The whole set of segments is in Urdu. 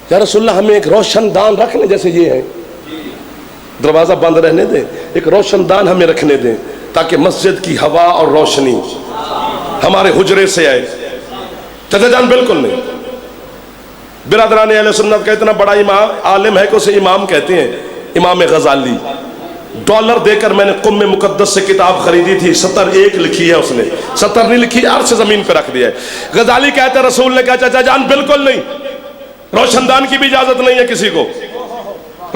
یا رسول اللہ ہمیں ایک روشن دان رکھ لیں، جیسے یہ ہے دروازہ بند رہنے دیں، ایک روشن دان ہمیں رکھنے دیں تاکہ مسجد کی ہوا اور روشنی ہمارے حجرے سے آئے۔ چچا جان بالکل نہیں۔ برادران اہل سنت کا اتنا بڑا امام عالم ہے کہ اسے امام کہتے ہیں، امام غزالی۔ ڈالر دے کر میں نے قم مقدس سے کتاب خریدی تھی، 71 لکھی ہے اس نے، 70 نہیں لکھی، عرش زمین پہ رکھ دیا ہے۔ غزالی کہتے ہیں رسول نے کہا چچا جان بالکل نہیں، روشن دان کی بھی اجازت نہیں ہے کسی کو۔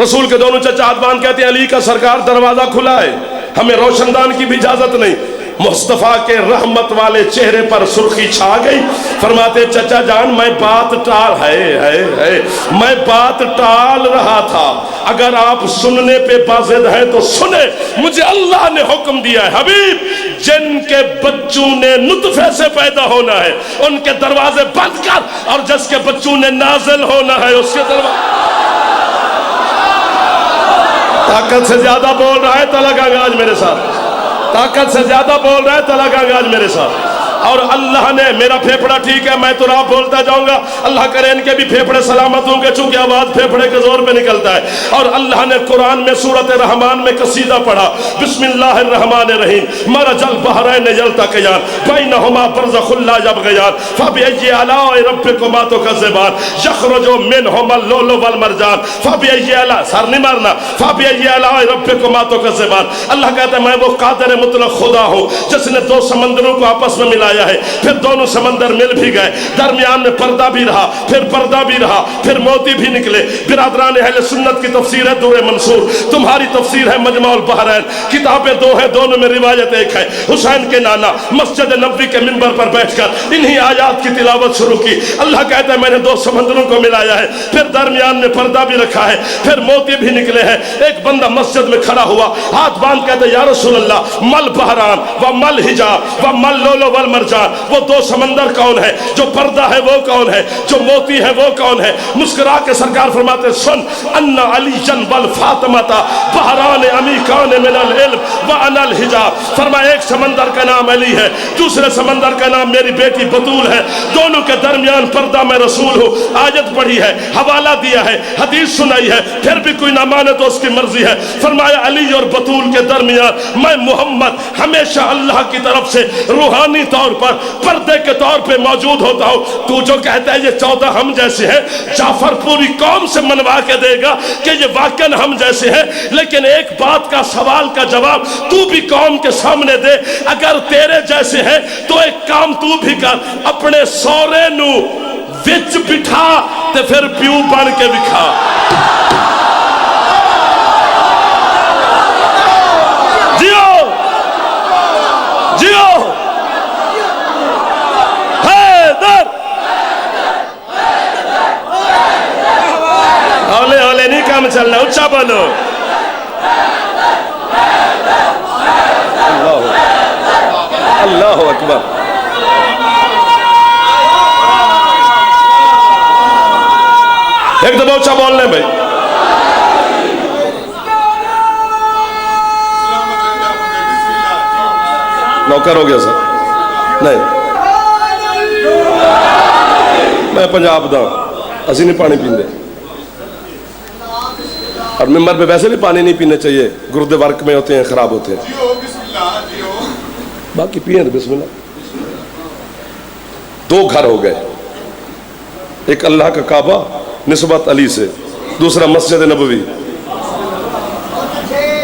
رسول کے دونوں چچا ہاتھ باندھ کہتے ہیں علی کا سرکار دروازہ کھلا ہے، ہمیں روشن دان کی بھی اجازت نہیں۔ مصطفیٰ کے رحمت والے چہرے پر سرخی چھا گئی، فرماتے چچا جان میں بات ٹال رہا تھا، اگر آپ سننے پہ بازد ہیں تو سنیں، مجھے اللہ نے حکم دیا ہے حبیب جن کے بچوں نے نطفے سے پیدا ہونا ہے ان کے دروازے بند کر، اور جس کے بچوں نے نازل ہونا ہے اس کے دروازے۔ طاقت سے زیادہ بول رہا ہے تو لگا گا آج میرے ساتھ، طاقت سے زیادہ بول رہا ہے تو لگا گا آج میرے ساتھ۔ اور اللہ نے، میرا پھیپڑا ٹھیک ہے میں تو راہ بولتا جاؤں گا، اللہ کرے ان کے بھی پھیپڑے سلامت ہوں گے چونکہ آواز پھیپڑے کے زور پہ نکلتا ہے۔ اور اللہ نے قرآن میں سورۃ رحمان میں قصیدہ پڑھا، بسم اللہ الرحمن الرحیم، مرج البحرین یلتقیان بینہما برزخ لا یبغیان فبأی آلاء ربکما تکذبان یخرج منہما اللؤلؤ والمرجان فبأی آلاء، سر نہیں مارنا، فبأی آلاء ربکما تکذبان۔ اللہ کہتا ہے میں وہ قادر مطلق خدا ہوں جس نے دو سمندروں کو آپس میں ملا ہے، پھر دونوں سمندر مل بھی گئے، درمیان میں پردہ بھی رہا، پھر پردہ بھی رہا، پھر موتی بھی نکلے۔ برادران اہل سنت کی تفسیر ہے دور منصور، تمہاری تفسیر ہے مجمع البحرین، کتابیں دو ہیں دونوں میں روایت ایک ہے۔ حسین کے نانا مسجد نبوی کے منبر پر بیٹھ کر انہی آیات کی تلاوت شروع کی۔ اللہ کہتا ہے میں نے دو سمندروں کو ملایا ہے، پھر درمیان میں پردہ بھی رکھا ہے، پھر موتی بھی نکلے ہیں۔ ایک بندہ مسجد میں کھڑا ہوا، ہاتھ باندھ کہتا ہے یا رسول اللہ مل بحران و مل حجاب و مل لؤلؤ والمرجان، وہ دو سمندر کون ہے؟ جو پردہ ہے وہ کون ہے؟ جو موتی ہے وہ کون ہے؟ مسکرا کے سرکار فرماتے سن ان علی جن والفاطمہ بحران عمیقان من العلم وانا الحجاب۔ فرمایا ایک سمندر کا نام علی ہے، دوسرے سمندر کا نام میری بیٹی بطول ہے، دونوں کے درمیان پردہ میں رسول ہوں۔ آیت پڑھی ہے، حوالہ دیا ہے، حدیث سنائی ہے، پھر بھی کوئی نہ مانے تو اس کی مرضی ہے۔ فرمایا علی اور بطول کے درمیان میں محمد ہمیشہ اللہ کی طرف سے روحانی طور پر پردے کے طور پہ موجود ہوتا ہوں۔ تو جو کہتا ہے یہ 14 ہم جیسے ہیں، جعفر پوری قوم سے منوا کے دے گا کہ یہ واقعاً ہم جیسے ہیں، لیکن ایک بات کا سوال کا جواب تو بھی قوم کے سامنے دے، اگر تیرے جیسے ہیں تو ایک کام تو بھی کر، اپنے سورے نو وچ بٹھا تے پھر پیو بن کے دکھا۔ جیو جیو ہولے ہولے نہیں کام چلنا، اچھا بولو۔ اللہ اکبر۔ ایک دفعہ اچھا بولنے بھائی۔ نوکر ہو گیا سر؟ نہیں، میں پنجاب دا اسی نہیں پانی پیندے، اور ممبر پہ ویسے بھی پانی نہیں پینے چاہیے، گردے ورک میں ہوتے ہیں، خراب ہوتے ہیں، باقی پیئیں بسم اللہ۔ دو گھر ہو گئے، ایک اللہ کا کعبہ نسبت علی سے، دوسرا مسجد نبوی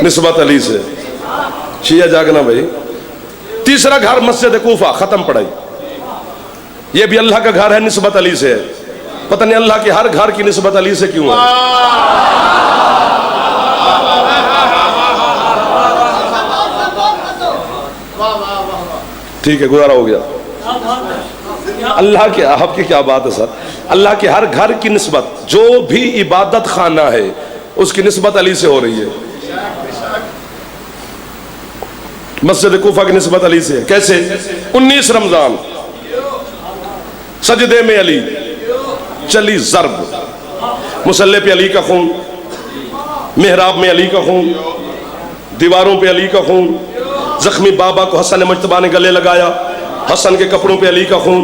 نسبت علی سے، شیعہ جاگنا بھائی۔ تیسرا گھر مسجد کوفہ، ختم پڑھائی، یہ بھی اللہ کا گھر ہے، نسبت علی سے ہے۔ پتہ نہیں اللہ کی ہر گھر کی نسبت علی سے کیوں ہے؟ ٹھیک ہے گزارا ہو گیا۔ اللہ کے، آپ کی کیا بات ہے سر، اللہ کے ہر گھر کی نسبت، جو بھی عبادت خانہ ہے اس کی نسبت علی سے ہو رہی ہے۔ مسجد کوفہ کی نسبت علی سے ہے، کیسے؟ 19 رمضان سجدے میں علی، چلی ضرب، مصلی پہ علی کا خون، محراب میں علی کا خون، دیواروں پہ علی کا خون، زخمی بابا کو حسن مجتبیٰ نے گلے لگایا، حسن کے کپڑوں پہ علی کا خون۔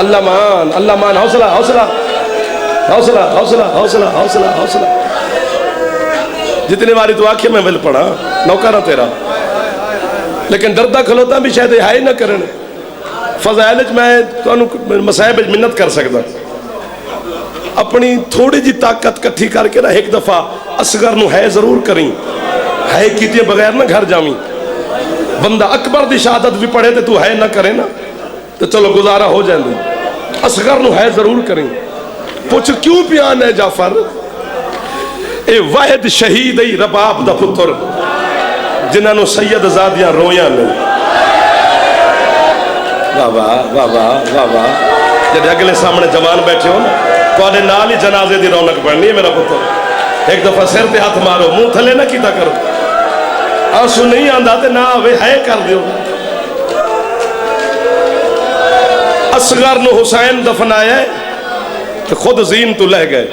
اللہ مان، اللہ مان، حوصلہ حوصلہ حوصلہ حوصلہ حوصلہ حوصلہ حوصلہ. جتنے باری تو آکھے میں ول پڑھا نوکرہ تیرا، لیکن دردہ کھلوتا بھی شاید یہ ہائی نہ کرن. فضائل میں مسائب منت کر سکتا، اپنی تھوڑی جی طاقت کٹھی کر کے نا ایک دفعہ اصغر نو ہے ضرور کریں، ہے کیتے بغیر نہ گھر جاویں. بندہ اکبر دی شہادت بھی پڑھے تو ہے نہ کرے نا تو چلو گزارا ہو جائیں دے. اصغر نو ہے ضرور کریں. پوچھ کیوں پیان ہے جعفر؟ اے واحد شہید ای رباب دا پتر جنہاں نو سید زادیاں رویاں نہیں. واہ واہ واہ واہ واہ واہ. جب اگلے سامنے جوان بیٹھے ہو نا تو آنے نال ہی جنازے دی رونق بڑھنی ہے. میرا پتر ایک دفعہ سر تے ہاتھ مارو، منہ تھلے نہ کیتا کرو. آنسو نہیں آندھا تے نہ آوے ہے کر دیو. اصغر نو حسین دفنایا ہے تو خود زین تو لہ گئے.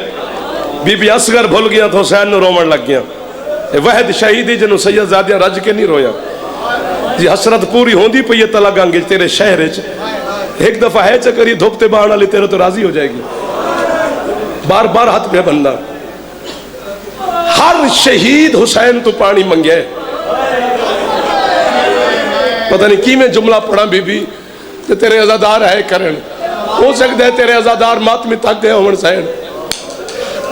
بی بی اصغر بھول گیا تو حسین نو رومن لگ گیا. وحد شہیدی جنو سید زادیاں رج کے نہیں رویا. جی حسرت پوری ہوندی پہ یہ تلا گانگے تیرے شہر ایک دفعہ ہے چکری دھوپتے باہر لی تیرے تو راضی ہو جائے گی. بار بار ہاتھ پہ بندہ. ہر شہید حسین تو پانی منگے. پتہ نہیں کی میں جملہ پڑھا بی بی کہ تیرے عزادار ہے کرن. ہو سکتا ہے تیرے عزادار ماتمی تک گئے ہون سین.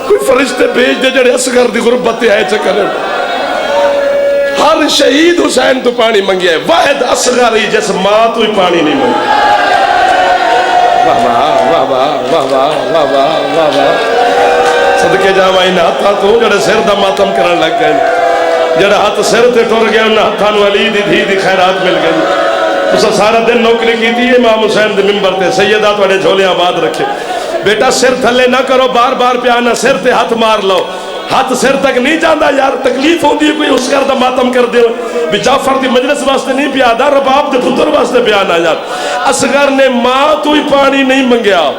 کوئی فرشتے بھیج دے جڑے اصغر دی غربت ہے چکرن. ہر شہید حسین تو پانی منگے. واحد اصغر ہی جس ماں تو ہی پانی نہیں منگے. واہ واہ واہ واہ واہ واہ واہ واہ واہ. صدقے جاوائیں ہاتھا تو جڑے سر دا ماتم کرن لگ گئے. جڑا ہاتھ سر تے ٹر گیا انہاں ہاتھاں نو علی دی دھی دی خیرات مل گئی. اسا سارا دن نوکری کی تھی امام حسین دے ممبر تے سیدہ تواڈے جھولے آباد رکھے. بیٹا سر تھلے نہ کرو، بار بار پیانا سر تے ہاتھ مار لو. ہاتھ سر تک نہیں جاندہ یار. تکلیف ہوندی ہے کوئی اس کر دا ماتم کر دے بھی جعفر دی مجلس واسطے نہیں پیادا، رباب دے پتر واسطے پیانا یار. اصغر نے ماں تو ہی پانی نہیں منگیا.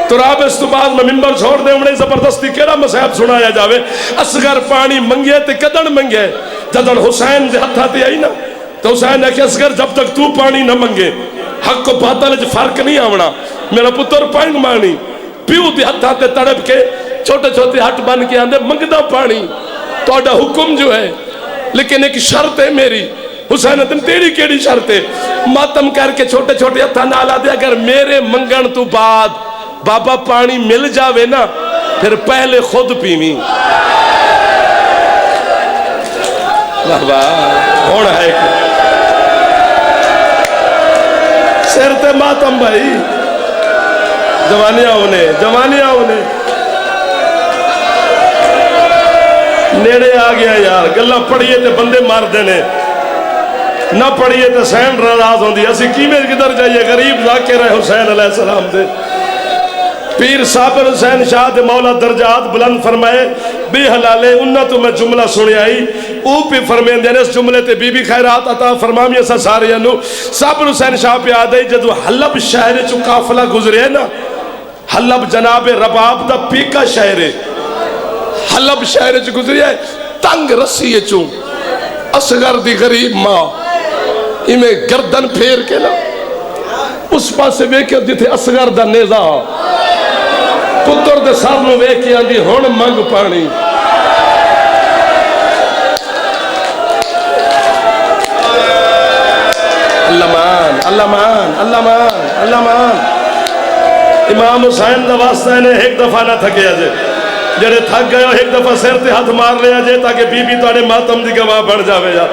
تو راب اس تو بعد میں ممبر چھوڑ دے انہیں زبردستی کیڑا مسائب سنایا جاوے. اصغر پانی منگے تے کدن منگے جدن حسین دے ہتھا تے آئی نا تو حسین نے کہ اصغر جب تک تو پانی نہ منگے حق کو باطل جو فرق نہیں آونا. میرا پتر پانی مانی پیو دے ہتھا تے تڑپ کے چھوٹے چھوٹے ہٹ بن کے آندے منگدہ پانی تو اڈا حکم جو ہے، لیکن ایک شرط ہے میری. حسین تم تیری کیڑی شرط ہے؟ ماتم کر کے چھوٹے چھوٹے ہتھا نالا دے اگر میرے منگن تو بعد بابا پانی مل جاوے نا پھر پہلے خود پیویں. واہ واہ. ہونا ہے سر تے ماتم بھائی. جوانیاں ہونے نیڑے آ گیا یار. گلہ پڑھئے تے بندے مار دینے، نہ پڑھئے تے سین راز ہوندی. اسی کیمیں کدھر جائیے؟ غریب ذاکر ہے حسین علیہ السلام دے. پیر صابر حسین شاہ دے مولا درجات بلند فرمائے بے حلالے انہاں تو میں جملہ سنے آئی. او پہ فرمین دینے اس جملے تے بی بی خیرات عطا فرمامی ایسا سارے انو. صابر حسین شاہ پہ آدھائی جدو حلب شہر چو قافلہ گزرے نا. حلب جناب رباب دا پیکا شہر ہے. حلب شہر چو گزرے تنگ رسی چو اصغر دی غریب ماں میں گردن پھیر کے نا اس پاسے ویکھے جتھے اصغر دا نیزہ پتر دے سر نو ویکھے آندی ہن منگ پانی. اللہ مان اللہ مان اللہ مان اللہ مان. امام حسین دا واسطہ نے ایک دفعہ نہ تھکیا جے. جڑے تھک گئے ایک دفعہ سر تے ہاتھ مار لیا جے تاکہ بی بی تواڈے ماتم دی گواہ بن جاوے. یا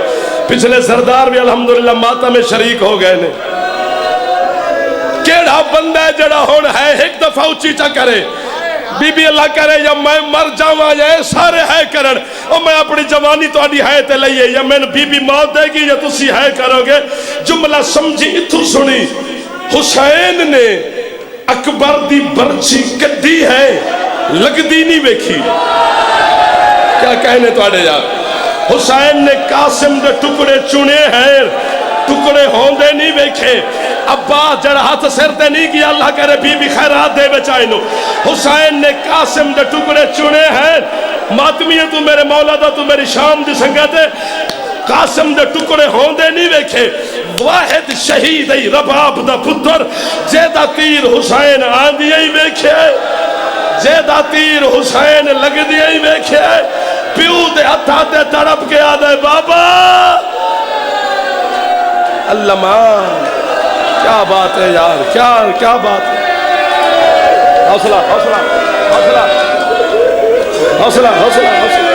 پچھلے سردار بھی الحمدللہ ماتم میں شریک ہو گئے نے. کیڑا بندہ ہے جڑا ہون ہے ایک دفعہ اچھی چا کرے بی بی اللہ کرے یا میں مر جاواں یا سارے ہے کرن اور میں اپنی جوانی تو آڈی ہے تے لئیے یا میں بی بی موت دے گی یا تسی ہے کرو گے. جملہ سمجھی اتھو سنی. حسین نے اکبر دی برچی کڈی ہے لگ دی نہیں ویکھی. کیا کہنے تو آڈے یار؟ حسین نے قاسم دے ٹکڑے چنے ہیں ٹکڑے ہوندے نہیں ویکھے. ابا جڑا ہاتھ سر تے نہیں کیا اللہ کرے بی بی خیرات دے بچائے نو. حسین نے قاسم دے ٹکڑے چنے ہیں. ماتمیہ تو میرے مولا دا تو میری شام دی سنگت ہے. قاسم دے ٹکڑے ہوندے نہیں ویکھے. واحد شہید رباب دا پتر جیدہ تیر حسین آندی ہی ویکھے جیدہ تیر حسین لگ دی ہی ویکھے پیو دے ہتھا تے تڑپ کے آدھے بابا اللہ ماں کیا بات ہے یار کیا بات ہے حوصلہ حوصلہ حوصلہ حوصلہ حوصلہ حوصلہ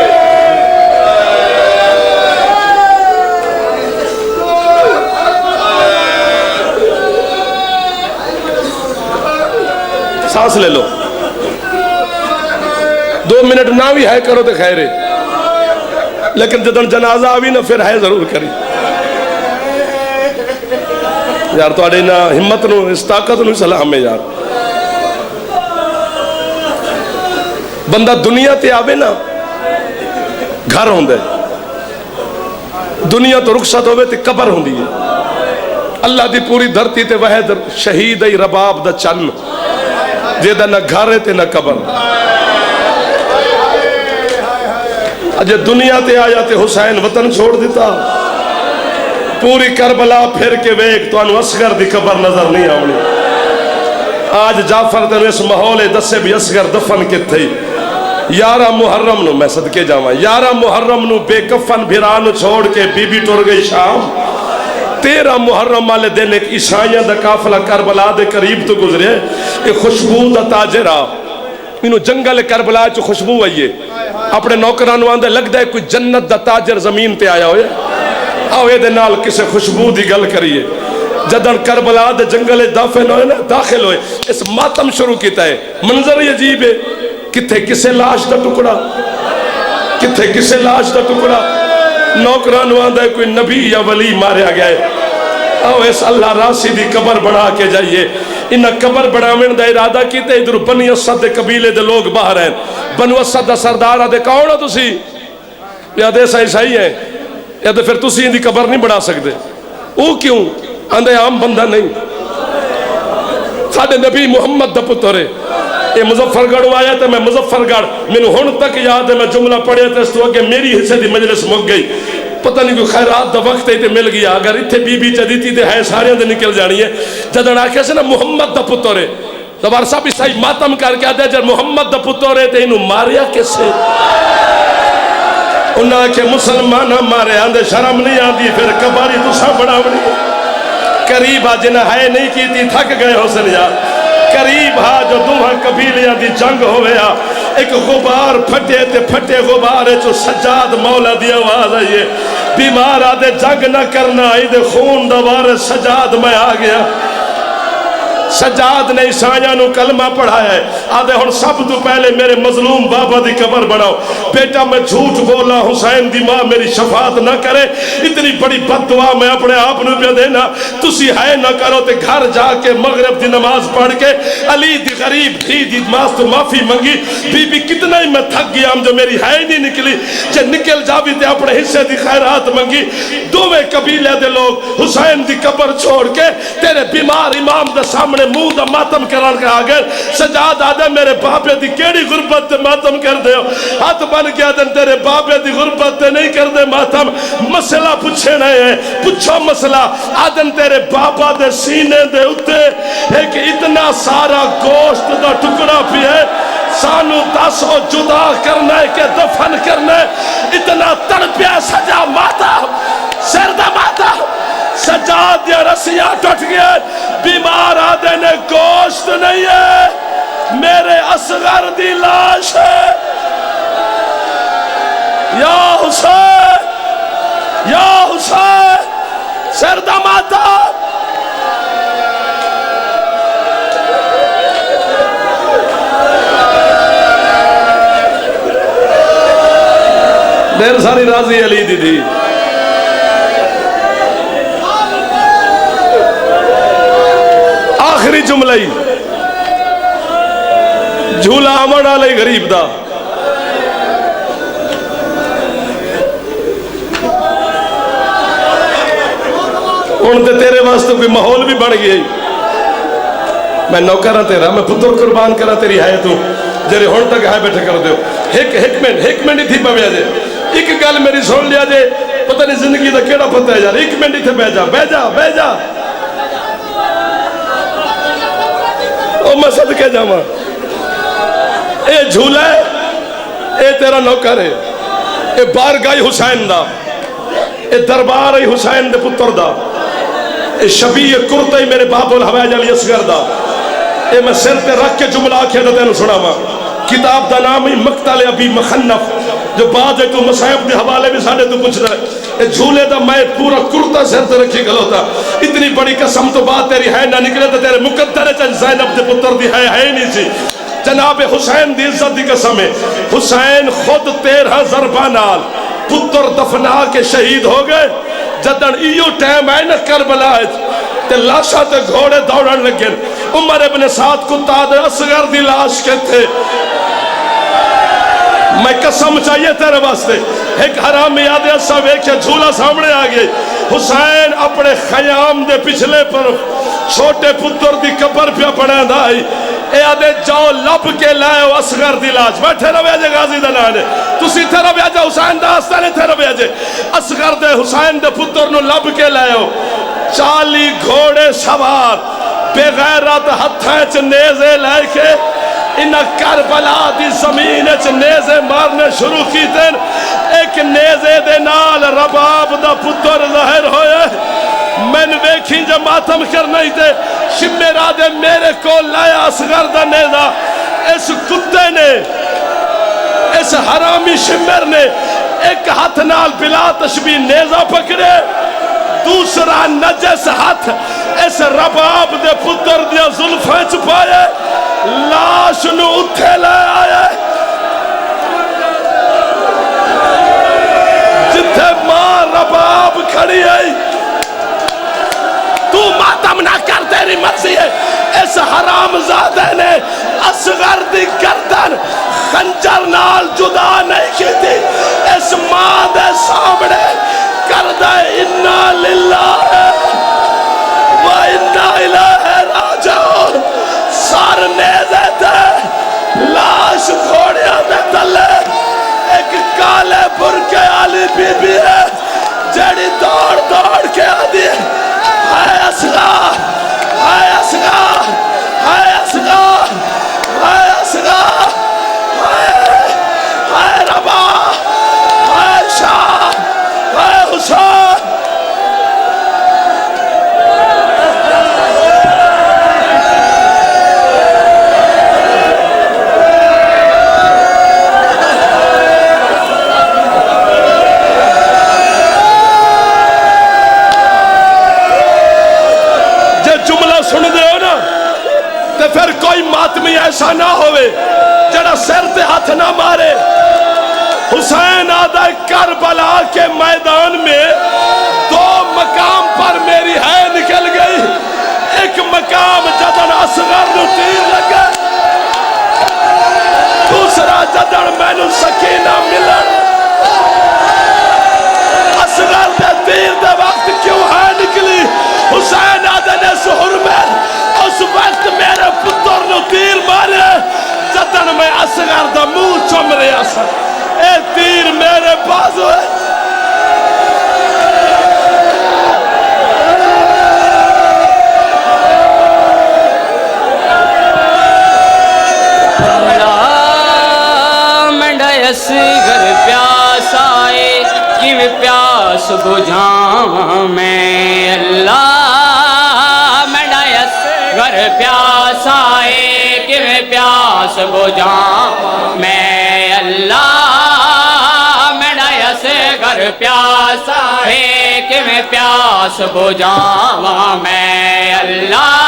سانس لے لو 2 منٹ نہ بھی ہے کرو تو خیر ہے لیکن جدن جنازہ آوی نہ پھر ہے ضرور کری یار تو آڑے نا ہمت نو اس طاقت نو سلام ہے یار بندہ دنیا تے آوے نا گھر ہوں دے دنیا تو رخصت ہوئے تے قبر ہوں دی اللہ دی پوری دھرتی تے وحید شہید ای رباب دا چن جیدہ نہ گھر ہے تے نہ قبر اجے دنیا تے آیا تے حسین وطن چھوڑ دیتا پوری کربلا پھر کے ویک تو انو اصغر دی قبر نظر نہیں آونی آج جعفر تنو اس محول دسے بھی اصغر دفن کے تھے 11 محرم نو میں صدقے جاواں 11 محرم نو بے کفن بھرانو چھوڑ کے بی بی ٹر گئی شام 13 محرم والے دن ایک عیسائیاں دا قافلہ کربلا دے قریب تو گزرے ایک خوشبو دا تاجرہ انہوں جنگل کربلا چو خوشبو آئیے اپنے نوکرانو آندے لگ دے کوئی جنت دا تاجر زمین تے آیا ہوئے آو اے دے نال کسے خوشبو دی گل کریے جدن کربلا دے جنگل داخل ہوئے اس ماتم شروع کیتا ہے منظر یہ عجیب ہے کتھے کسے لاش دا ٹکڑا کتھے کسے لاش دا ٹکڑا نوکرانو آندہ ہے کوئی نبی یا ولی ماریا گیا ہے آو اس اللہ راسی دی قبر بڑھا کے جائیے انہا قبر بڑھامن دا ارادہ کیتے ادھر بنی اسد دے قبیلے دے لوگ باہر ہیں بنو اسد دا سردارہ دے کون ہو تسی یا دے صحیح ہیں یا تو پھر تسی اندھی قبر نہیں بڑھا سکتے وہ کیوں اندھے عام بندہ نہیں ساڑھے نبی محمد دا پتر ہے یہ مظفر گڑھ آیا تھا میں مظفر گڑھ میں نے ہون تک یاد ہے میں جملہ پڑھیا تھا اس تو کہ میری حصے دی مجلس مک گئی پتہ نہیں کوئی خیرات دا وقت ہے مل گیا اگر اتھے بی بی چدیتی دے ہے سارے دے نکل جانی ہے جدن آکھے سے نا محمد دا پتر ہے دوبار صاحب عیسائی ماتم کر کے آدھے جب محمد دا پتر ہے تے انہوں ماریا کسے انہاں کے مسلمانہ مارے آندھے شرم نہیں آندھی پھر کباری تو سا بڑا بڑی قریب آجنہ ہے نہیں کی تھی تھک گئے حسن یار قریب ہاں جو دوہاں قبیلیاں دی جنگ ہویا ایک غبار پھٹے تے پھٹے غبار ہے جو سجاد مولا دی آواز آئیے بیمار آدھے جنگ نہ کرنا آئی دے خون دوار سجاد میں آ گیا سجاد نے عیسائیاں نو کلمہ پڑھایا ہے آدھے ہن سب تو پہلے میرے مظلوم بابا دی قبر بناؤ بیٹا میں جھوٹ بولا حسین دی ماں میری شفاعت نہ کرے اتنی بڑی بد دعا میں اپنے آپ نو پہ دینا تسی ہے نہ کرو تے گھر جا کے مغرب دی نماز پڑھ کے علی دی غریب تھی دی ماس تو معافی منگی بی بی کتنا ہی میں تھک گیا ہم جو میری ہے نہیں نکلی جے نکل جاوی تے اپنے حصے دی خیرات منگی دوویں قبیلے دے لوگ حسین دی قبر چھوڑ کے تیرے بیمار امام دے سامنے منہ دا ماتم کران کے آگے سجاد آدھے میرے باپے دی کیڑی غربت تے ماتم کر دے ہو ہاتھ بن کے آدھے تیرے باپے دی غربت تے نہیں کر دے ماتم مسئلہ پوچھے نہیں ہے پوچھو مسئلہ آدھے تیرے باپا دے سینے دے اتے ایک اتنا سارا گوشت دا ٹکڑا بھی ہے سانو داسو جدا کرنا ہے کہ دفن کرنا ہے اتنا تڑپیا سجا ماتا سردہ ماتا سجاد یا رسیاں ٹوٹ گئے بیمار آدھے نے گوشت نہیں ہے میرے اصغر دی لاش ہے یا حسین سردہ ماتا دیر ساری راضی علی دی دی آخری جملہ ہی جھولا آمن آلے غریب دا انتے تیرے واسطے کوئی محول بھی بڑھ گئی میں نوکرہ تیرا میں پتر قربان کرا تیری ہے تو جرے ہون تک ہے بیٹھے کر دیو ایک منٹ ہی تھی پہ جے ایک گل میری سن لیا جے پتہ نہیں زندگی دا کیڑا پتہ ہے یار. ایک منٹ ہی تھے بہ جا او میں صدقے جاواں. اے جھولا ہے, اے تیرا نوکر ہے, اے بارگاہ حسین دا, اے دربار حسین دے پتر دا, اے شبیہ کرتا ہی میرے باب الحویج علی اصغر دا. اے میں سر تے رکھ کے جملہ آکھیا دا تینوں سناواں. کتاب دا نام ہی مقتل ابی مخنف, جو بعد ہے تو مصائب دے حوالے بھی ساڑھے تو پوچھ رہا ہے. اے جھولے دا میں پورا کرتا سر تے رکھی گلوتا. اتنی بڑی قسم تو بات تیری ہے نہ نکلے تو تیرے مقدر ہے زینب دے پتر دی ہے ہی نہیں سی. جناب حسین دی عزت دی قسم ہے. حسین خود 13 ضربہ نال پتر دفنا کے شہید ہو گئے. جدن ایو ٹائم ہے نا کربلا ہے تے لاشا تے گھوڑے دوڑن لگے. عمر ابن سعد کتا دے اصغر دی لاش کے تھے. میں قسم چاہیے تیرے واسطے, ایک حرامی یاد سب ایک جھولا سامنے آ گئی. حسین اپنے خیام دے پچھلے پر چھوٹے پتر دی قبر پہ پڑھا دائی. اے آدھے جاؤ لب کے لائے اصغر دی لاش. بیٹھے رو بیاجے غازی دنانے تسی تھے رو بیاجے حسین دا آستانے تھے رو بیاجے اصغر دے حسین دے پتر نو لب کے لائے ہو. 40 گھوڑے سوار بے غیرت ہتھیں چ نیزے لائے کے انہا کربلا دی زمین چ نیزے مارنے شروع کی تین. ایک نیزے دے نال رباب دا پتر ظاہر ہوئے. میں نے ویکھی جب ماتم کرنا ہی تھے شمیرہ دے میرے کو لایا اصغر دا نیزہ. اس کتے نے, اس حرامی شمر نے ایک ہاتھ نال بلا تشبیح نیزہ پکڑے, دوسرا نجس ہاتھ اس رباب دے پتر دیا ظلفیں چھپائے, لاش نو اٹھے لے آئے. جتھے ماں رباب کھڑی ہے تو ماتم نہ کر, تیری مرضی ہے. اس حرام زادے نے اصغر دی گردن خنجر نال جدا نہیں کی تھی. اس ماں دے سامنے کر دے انا للہ و انا الیہ راجعون. سار نیزے تے لاش گھوڑیاں دے تلے ایک کالے برکے والی بی بی ہے جڑی دوڑ دوڑ کے آدھی ہے ہائے اصغر, ہائے اصغر, ہائے اصغر, ہائے اصغر, ہائے ربا, ہائے شاہ, ہائے حسین. پھر کوئی ماتمی ایسا نہ ہوئے جڑا سر تے ہاتھ نہ مارے. حسین آدھا کربلا کے میدان میں 2 مقام پر میری ہے نکل گئی. ایک مقام جدن اصغر نو تیر لگا, دوسرا جدن میں نو سکینہ ملن. اصغر دے تیر دے وقت کیوں ہے نکلی. حسین آدھا نے سہر میں اس وقت میرے پتر نو تیر مارے جدن میں اصغر دا منہ چم رہا سا. اے تیر میرے پاس ہوئے. منڈا اصغر پیاس آئے کہ میں پیاس بجھاواں میں. اللہ گر پیاس آئے کہ میں پیاس بجھاواں میں. اللہ میرا اصغر پیاس آئے کہ میں پیاس بجھاواں میں. اللہ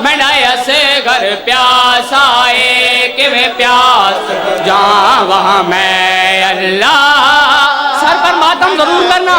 میرا اصغر پیاس آئے کہ میں پیاس بجھاواں میں. اللہ سر پر ماتم ضرور کرنا.